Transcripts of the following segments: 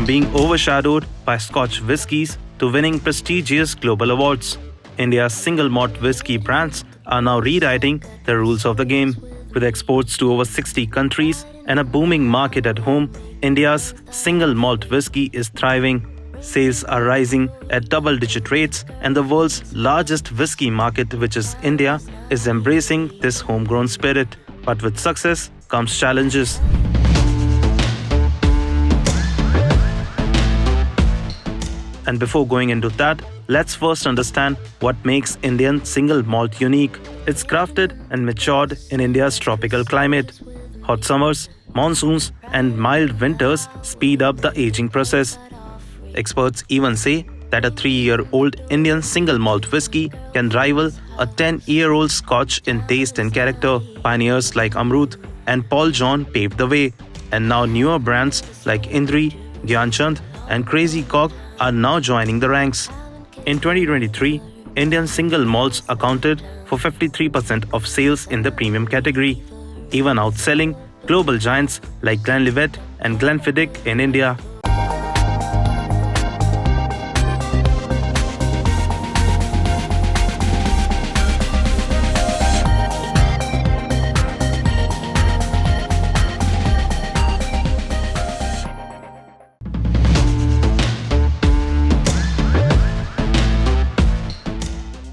from being overshadowed by Scotch whiskies to winning prestigious global awards. India's single-malt whiskey brands are now rewriting the rules of the game. With exports to over 60 countries and a booming market at home, India's single-malt whiskey is thriving. Sales are rising at double-digit rates, and the world's largest whiskey market, which is India, is embracing this homegrown spirit. But with success comes challenges. And before going into that, let's first understand what makes Indian single malt unique. It's crafted and matured in India's tropical climate. Hot summers, monsoons, and mild winters speed up the aging process. Experts even say that a 3-year-old Indian single malt whiskey can rival a 10-year-old Scotch in taste and character. Pioneers like Amrut and Paul John paved the way, and now newer brands like Indri, Dhyanchand, and Crazy Cock are now joining the ranks. In 2023, Indian single malts accounted for 53% of sales in the premium category, even outselling global giants like Glenlivet and Glenfiddich in India.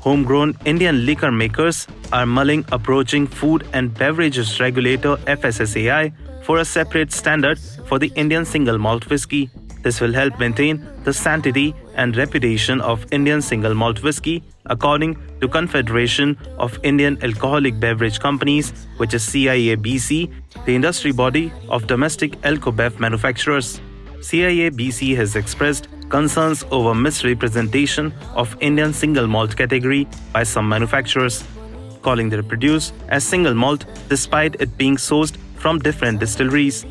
Homegrown Indian liquor makers are mulling approaching Food and Beverages Regulator FSSAI for a separate standard for the Indian single malt whiskey. This will help maintain the sanctity and reputation of Indian single malt whiskey, according to Confederation of Indian Alcoholic Beverage Companies, which is CIABC, the industry body of domestic alcobev manufacturers. CIABC has expressed concerns over misrepresentation of Indian single malt category by some manufacturers, calling their produce as single malt despite it being sourced from different distilleries.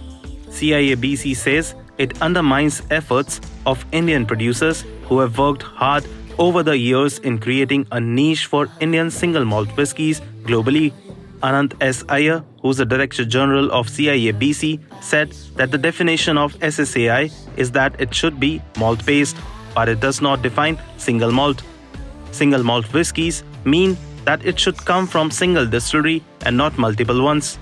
CIABC says it undermines efforts of Indian producers who have worked hard over the years in creating a niche for Indian single malt whiskies globally. Anant S. Iyer, who's the Director General of CIABC, said that the definition of SSAI is that it should be malt-based, but it does not define single malt. Single malt whiskies mean that it should come from single distillery and not multiple ones.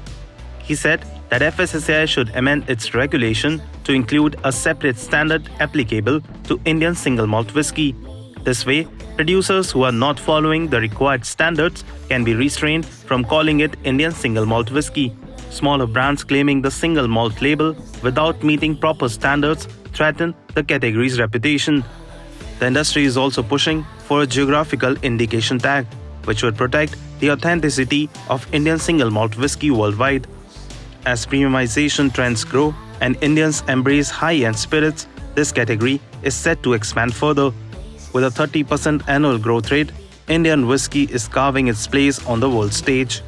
He said that FSSAI should amend its regulation to include a separate standard applicable to Indian single malt whiskey. This way, producers who are not following the required standards can be restrained from calling it Indian single malt whiskey. Smaller brands claiming the single malt label without meeting proper standards threaten the category's reputation. The industry is also pushing for a geographical indication tag, which would protect the authenticity of Indian single malt whiskey worldwide. As premiumization trends grow and Indians embrace high-end spirits, this category is set to expand further. With a 30% annual growth rate, Indian whiskey is carving its place on the world stage.